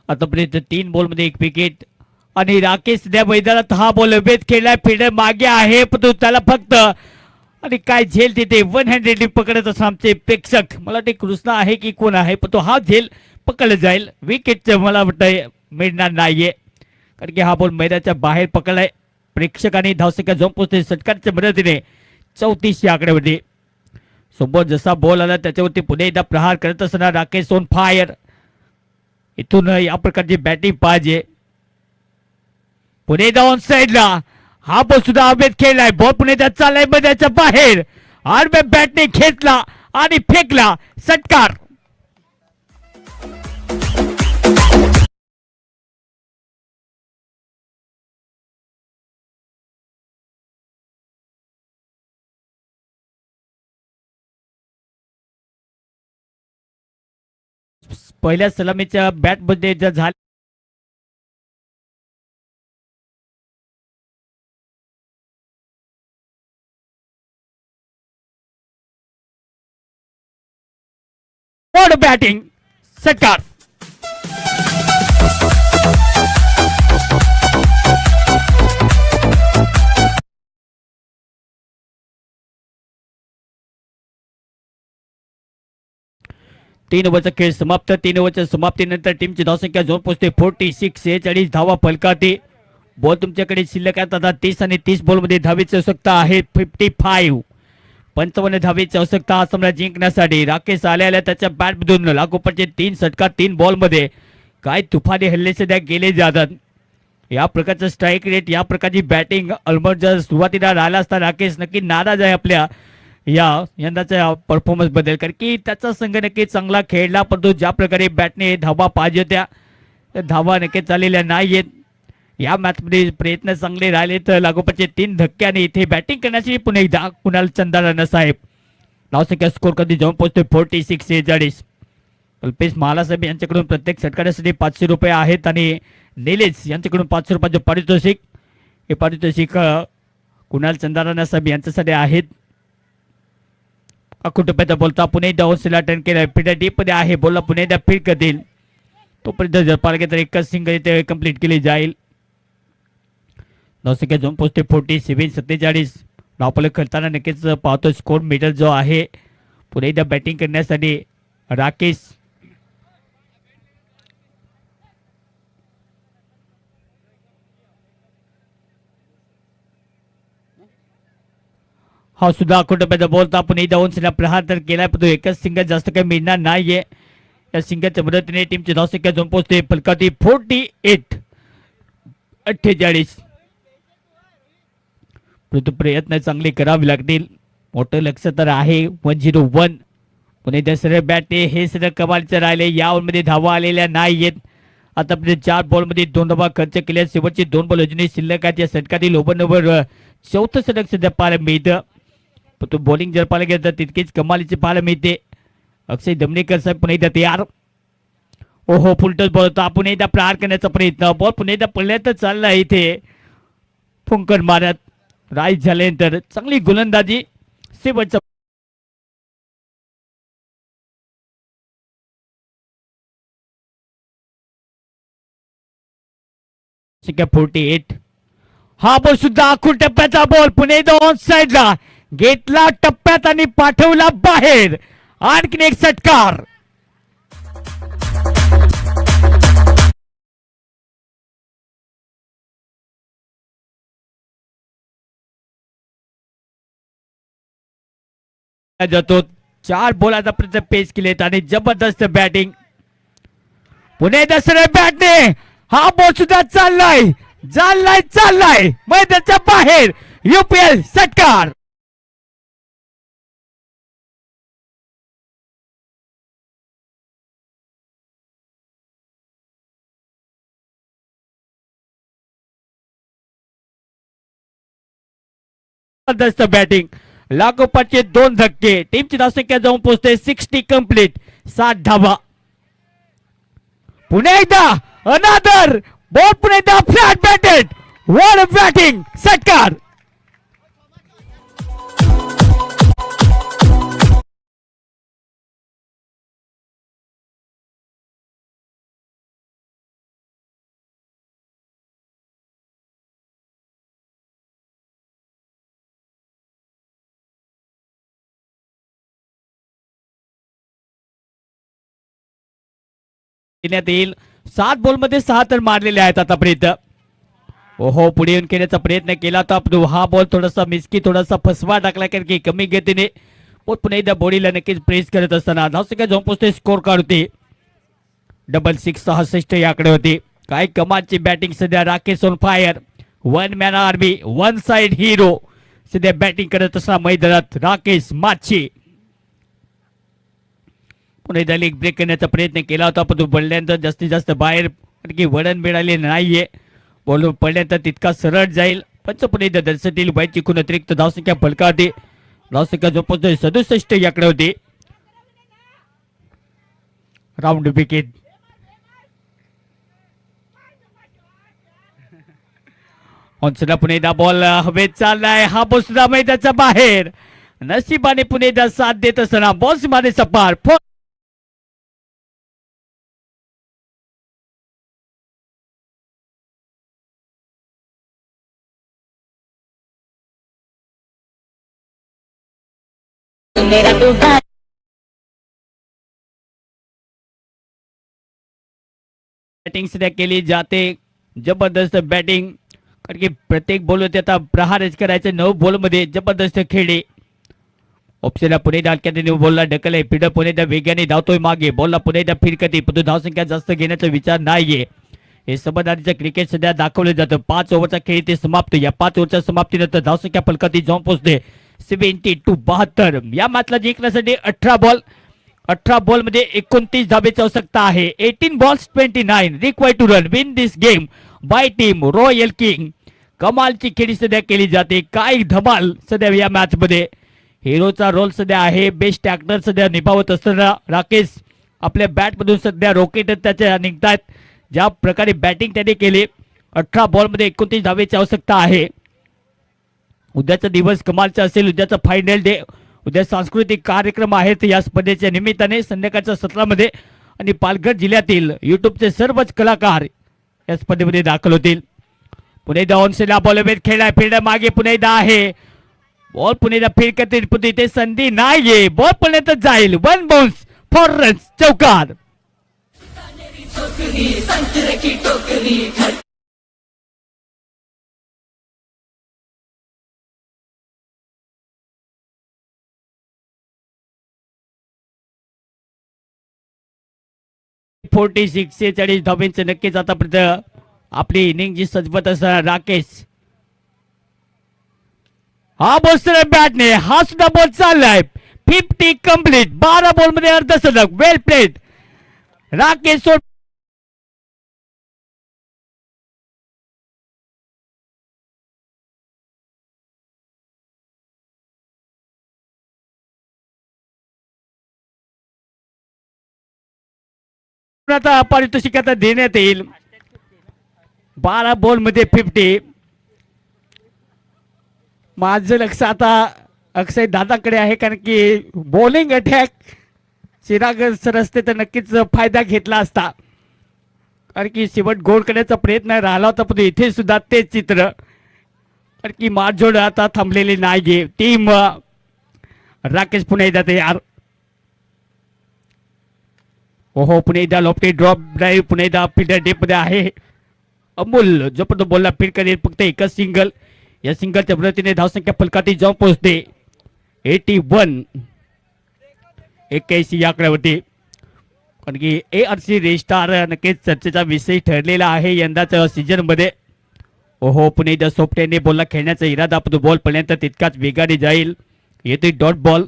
आतापर्यंत 3 बॉलमध्ये 1 विकेट आणि राकेश सध्या मैदानात हा बॉल वेध खेळलाय. फिल्डर मागे आहे पण त्याला फक्त आणि काय झेल तिथे 100 पकडत असं आमचे प्रेक्षक. मला वाटते कृष्णा आहे की कोण आहे पण तो हा झेल पकडला जाईल. विकेटचं मला वाटतं मिळणार नाहीये कारण की हा बॉल मैदानाच्या बाहेर पकडलाय. प्रेक्षकांनी धावसंख्या झोन पोहोचते षटकाराच्या मदतीने 34 या आकड्यावरती. सोबत जसा बॉल आला त्याच्यावरती पुढे एकदा प्रहार करत असताना राकेश ऑन फायर. इथून या प्रकारची बॅटिंग पाहिजे. पुणे ऑन साइडला हा बॉल सुद्धा अवैध खेळलाय. बॉल पुणे चाललाय मैदानाच्या बाहेर. आडव्या बॅटने खेचला आणि फेकला. षटकार. पहिल्या सलामीच्या बॅट मध्ये जर झाले बॅटिंग षटकार. तीन ओव्हरचा खेळ समाप्त. 3 ओव्हरच्या समाप्तीनंतर टीमची धावसंख्या झोन पोहोचते 46. 46 धावा फलकाते. बॉल तुमच्याकडे शिल्लक आहेत आता 30 आणि 30 बॉलमध्ये धावेची आवश्यकता आहे 55. 55 धावेची आवश्यकता हा सामना जिंकण्यासाठी. राकेश आल्या त्याच्या बॅटमधून लागोपाठचे 3 षटकार 3 बॉलमध्ये. काय तुफानी हल्ले सध्या केले जातात. या प्रकारचं स्ट्राईक रेट या प्रकारची बॅटिंग ऑलमोस्ट जर सुरुवातीला राहिला असता राकेश नक्की नाराज आहे आपल्या या यंदाच्या परफॉर्मन्स बद्दल कारण की त्याचा संघ नक्की चांगला खेळला परंतु ज्या प्रकारे बॅटने धावा पाहिजे होत्या धावा नक्की चाललेल्या नाहीयेत. या मॅचमध्ये प्रयत्न चांगले राहिले तर लागोपाठचे 3 धक्क्याने इथे बॅटिंग करण्याची पुन्हा एकदा कुणाल चंदाराणा साहेब. धावसंख्या स्कोर कधी जाऊन पोहोचते 46. 46. कल्पेश महालासाहेब यांच्याकडून प्रत्येक षटकारासाठी 500 रुपये आहेत आणि निलेश यांच्याकडून 500 रुपयाचे पारितोषिक. हे पारितोषिक कुणाल चंदाराणा साहेब यांच्यासाठी आहेत. अकुटुंबाचा बोलता पुणे धावसला टर्न केला. फिल्डर डीप मध्ये आहे. बोलला पुणे एकदा फील्ड करतील तोपर्यंत जर पाहिजे तर एकच सिंगल इथे कंप्लीट केली जाईल. धावसंख्या झोन पोहोचते 47. 47 धावफलक खेळताना नक्कीच पाहतो स्कोर मीटर जो आहे पुढे एकदा बॅटिंग करण्यासाठी राकेश. हा सुद्धा अकोटप्याचा बोलता आपण एकदा प्रहार तर केलाय पण तो एकच सिंगल जास्त काही मिळणार नाहीये. या सिंगलच्या मदतीने टीमची धावसंख्या झोन पोहोचते फलकावरती 48. 48. परंतु प्रयत्न चांगले करावे लागतील. मोठं लक्ष तर आहे 101. पुणे त्या सरळ बॅटने हे सगळं कमालीचं राहिले. या ओव्हरमध्ये धावा आलेल्या नाहीयेत. आतापर्यंत 4 बॉलमध्ये 2 धावा खर्च केल्या. शेवटचे 2 बॉल अजूनही शिल्लक आहेत. या षटकातील ओव्हर चौथं षटक सध्या पाहायला मिळतं. तो बॉलिंग जर पाहायला गेलं तर तितकीच कमालीची पाहायला मिळते. अक्षय दमणेकर साहेब पुन्हा एकदा तयार. ओहो फुलटच बॉल होता. पुन्हा एकदा प्रहार करण्याचा प्रयत्न. बॉल पुन्हा एकदा पडल्यात चाललाय इथे फुंकर मारत. राईट झाल्यानंतर चांगली गोलंदाजी. शेवटचा 48. हा बॉल सुद्धा आखून टप्प्याचा बॉल. पुणे ऑन साइडला घेतला टप्प्यात आणि पाठवला बाहेर. आणखीन एक षटकार. जातो 4 बॉल आतापर्यंत पेच केलेत आणि जबरदस्त बॅटिंग. पुणे दसऱ्या बॅटने हा बॉल सुद्धा चाललाय चाललाय मैदानाच्या बाहेर. यूपीएल षटकार. जबरदस्त बॅटिंग. लागोपाठचे 2 धक्के. टीमची धावसंख्या जाऊन पोहोचते 60 कंप्लीट. 7 धावा. पुन्हा एकदा अनादर बॉल. पुन्हा एकदा फ्लॅट बॅटेड. वर बॅटिंग षटकार. देण्यात येईल. 7 बॉलमध्ये 6 तर मारलेले आहेत आतापर्यंत. ओहो, पुढे येऊन खेळण्याचा प्रयत्न केला होता. हा बॉल थोडासा मिसकी, थोडासा फसवा टाकला कारण की कमी गतीने पुन्हा एकदा बॉडीला नक्कीच प्रेस करत असताना धावसंख्या जाऊन पोहोचते. स्कोर काढते डबल 666 याकडे होते. काय कमालची बॅटिंग सध्या. Rakesh on fire. One man army, one side hero सध्या बॅटिंग करत असताना मैदानात राकेश माची. पुन्हा एकदा लेग ब्रेक करण्याचा प्रयत्न केला होता पण तो पडल्यानंतर जास्तीत जास्त बाहेर की वळण मिळाले नाहीये. बॉल पडल्यानंतर तितका सरळ जाईल. पंच पुन्हा एकदा दर्शतील बाईची खून अतिरिक्त धावसंख्या फलकावते. धावसंख्या झोपवतोय 67 याकडे होती. Round wicket. पुन्हा एकदा बॉल हवेत चाललाय. हा बॉल सुद्धा मैदानाच्या बाहेर. नशिबाने पुन्हा एकदा साथ देत असताना बॉल मध्ये सपार. बॅटिंग सध्या केली जाते. जबरदस्त बॅटिंग कारण की प्रत्येक बॉल होते आता प्रहारच करायचे. 9 बॉल मध्ये जबरदस्त खेळी. ऑप्शनला पुणे डालक्याने बॉलला ढकलय. फिल्डर पुणे वेगाने धावतोय मागे. बॉलला पुणे फिरकती पण धावसंख्या जास्त घेण्याचा विचार नाहीये. हे समजदारीचं क्रिकेट सध्या दाखवलं जातं. 5 ओव्हरचा खेळ ते समाप्त. या 5 ओव्हरच्या समाप्तीनंतर धावसंख्या फलकाती जाऊन पोहोचते 72. या मॅचला जिंकण्यासाठी 18 बॉल मध्ये 29 धावेची आवश्यकता आहे. 18 balls 29 required to run win this game by team royal king. कमालची खेळी सध्या केली जाते. काय धमाल सध्या या मॅच मध्ये. हिरोचा रोल सध्या आहे. बेस्ट ऍक्टर सध्या निभावत असताना राकेश आपल्या बॅट मधून सध्या रॉकेट त्याच्या निघतात. ज्या प्रकारे बॅटिंग त्याने केली. 18 बॉल मध्ये 29 धावेची आवश्यकता आहे. उद्याचा दिवस कमालचा असेल. उद्याचा फायनल डे. उद्या सांस्कृतिक कार्यक्रम आहेत या स्पर्धेच्या निमित्ताने संध्याकाळच्या सत्रामध्ये आणि पालघर जिल्ह्यातील युट्यूबचे सर्वच कलाकार या स्पर्धेमध्ये दाखल होतील. पुणे धावसंख्या बॉल वेळ खेळला. फिल्डर मागे पुणे आहे. बॉल पुणे फिरकतील पण इथे संधी नाहीये. बॉल पर्यंत जाईल. 1 बाउन्स फॉर रन्स. चौकार. 46 धावेंचं नक्कीच आतापर्यंत आपली इनिंग जी सजवत असणार राकेश. हा बॉल बॅटने. हा सुद्धा बॉल चाललाय. 50 कंप्लीट. 12 बॉल मध्ये अर्धशतक. वेल प्लेड राकेश. आता पारितोषिक आता देण्यात येईल. 12 बॉल मध्ये 50. माझं लक्ष आता अक्षय दादाकडे आहे कारण की बॉलिंग अटॅक चिराग सर असते तर नक्कीच फायदा घेतला असता कारण की शेवट गोल करण्याचा प्रयत्न राहिला होता पण इथे सुद्धा तेच चित्र कारण की मारझोड आता थांबलेली नाहीये. टीम राकेश पुणे जाते यार. ओहो, Pune Lofty drop drive. Pune fielder deep मध्ये आहे. अमोल जबरदस्त बॉलला फीड करेल. फक्त एकच सिंगल. या सिंगलच्या मदतीने धावसंख्या फलकाती जाऊन पोहोचते 81. 81 या आकड्यावरती कारण की ARC रेस्टार नक्कीच चर्चेचा विषय ठरलेला आहे यंदाच्या सीझन मध्ये. ओहो, पुणे सोपट्याने बॉलला खेळण्याचा इरादा पण बॉल पर्यंत तितकाच वेगाने जाईल. येथे डॉट बॉल.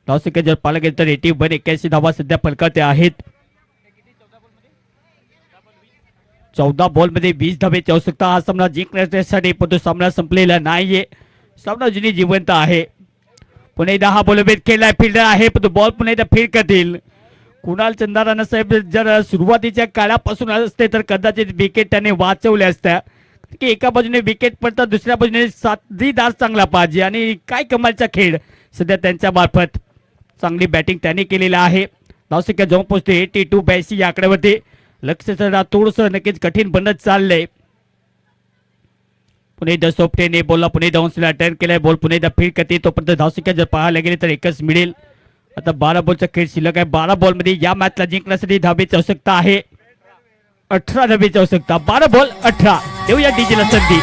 धावसंख्या जर पाहिलं गेलं तर 81. 81 धावा सध्या फलकाते आहेत. 14 बॉल मध्ये 20 धावेची आवश्यकता. हा सामना जिंकण्यासाठी पण तो सामना संपलेला नाहीये. सामना अजूनही जिवंत आहे. पुन्हा एकदा हा बॉल वेट केलाय. फिल्डर आहे पण तो बॉल पुन्हा एकदा फीड करतील. कुणाल चंदाराना साहेब जर सुरुवातीच्या काळापासून असते तर कदाचित विकेट त्याने वाचवल्या असत्या की एका बाजूने विकेट पडतात दुसऱ्या बाजूने साथीदार चांगला पाहिजे आणि काय कमालचा खेळ सध्या त्यांच्या मार्फत. चांगली बॅटिंग त्याने केलेला आहे. धावसंख्या जाऊन पोहोचते 82 या आकड्यावरती. लक्ष थोडस नक्कीच कठीण बनत चाललंय. पुणे सोपटेने बॉलला पुणे धावसंख्या टर्न केलाय. बॉल पुणे फीड करते तोपर्यंत धावसंख्या जर पाहायला गेले तर एकच मिळेल. आता 12 बॉलचा खेळ शिल्लक आहे. 12 बॉल मध्ये या मॅचला जिंकण्यासाठी धावेची आवश्यकता आहे. 18 धावेची आवश्यकता. 12 बॉल 18. देऊया डीजेला संधी.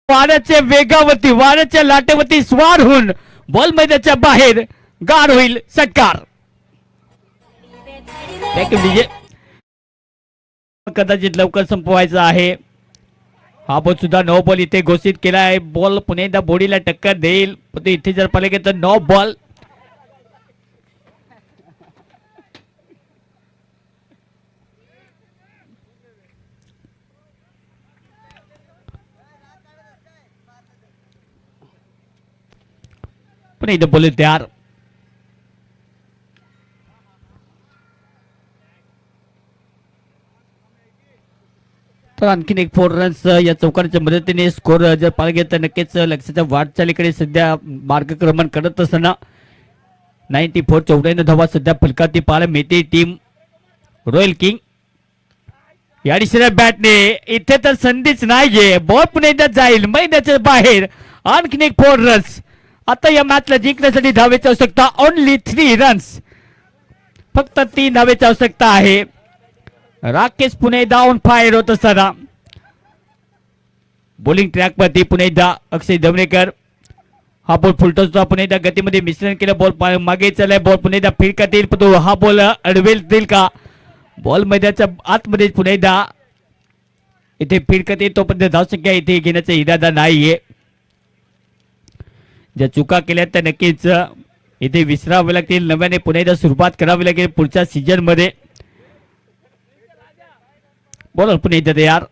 वाऱ्याच्या वेगावरती वाऱ्याच्या लाटेवरती स्वार होऊन बॉल मैदानाच्या बाहेर गार होईल षटकार. कदाचित लवकर संपवायचा आहे. हा बॉल सुद्धा नो बॉल इथे घोषित केला आहे. बॉल पुन्हा एकदा बॉडीला टक्कर देईल. इथे जर पाहिलं गेलं तर नो बॉल. पण इथं बोलले तयार. तर आणखीन एक 4 रन्स या चौकाराच्या मदतीने स्कोर जर पाहिलं गेलं तर नक्कीच लक्ष्याच्या वाटचालीकडे सध्या मार्गक्रमण करत असताना 94 94 धावा सध्या फलकावरती पाहायला मिळते टीम रॉयल किंग. या दिशेने बॅटने इथे तर संधीच नाहीये. बॉल पुन्हा एकदा जाईल मैदानाच्या बाहेर. आणखीन एक 4 रन्स. आता या मॅचला जिंकण्यासाठी धावेची आवश्यकता. Only 3 runs. फक्त 3 धावेची आवश्यकता आहे. राकेश पुन्हा एकदा ऑन फायर होत असताना बॉलिंग ट्रॅक वरती पुन्हा एकदा अक्षय धवणेकर. हा बॉल फुलटोचा पुन्हा एकदा गतीमध्ये मिश्रण केलं. बॉल मागे चाललाय. बॉल पुन्हा एकदा फिरकत येईल. तो हा बॉल अडवेल देईल का. बॉल मैदानाच्या आतमध्ये पुन्हा एकदा इथे फिरकत येईल. तोपर्यंत धावसंख्या इथे घेण्याचा इरादा नाहीये. ज्या चुका केल्या त्या नक्कीच इथे विसरावे लागतील. नव्याने पुन्हा एकदा सुरुवात करावी लागेल पुढच्या सीझन मध्ये. बॉलर पुन्हा एकदा तयार.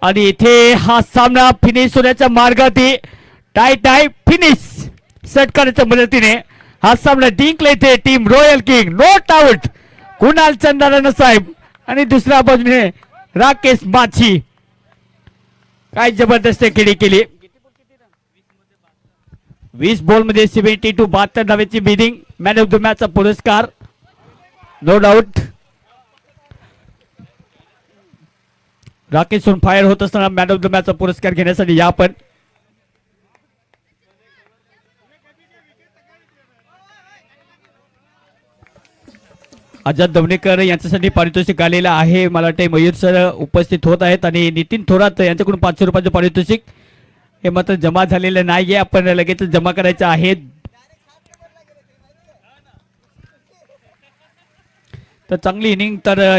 आणि इथे हा सामना फिनिश होण्याच्या मार्गावरती टाय फिनिश षटकाराच्या मदतीने हा सामना जिंकला इथे team royal king. Not out Kunal Chandaran साहेब आणि दुसऱ्या बाजूने राकेश माछी. काय जबरदस्त खेळी केली. 20 बॉल मध्ये 72 72 धावेची बिडिंग. मॅन ऑफ द मॅच चा पुरस्कार नो डाऊट. राकेश फायर होत असताना मॅन ऑफ द मॅच चा पुरस्कार घेण्यासाठी या पण आजाद दवणेकर यांच्यासाठी पारितोषिक आलेलं आहे. मला वाटते मयूर सर उपस्थित होत आहेत आणि नितीन थोरात यांच्याकडून 500 रुपयाचं पारितोषिक हे मात्र जमा झालेलं नाहीये. आपण लगेच जमा करायचं आहे. तर चांगली इनिंग तर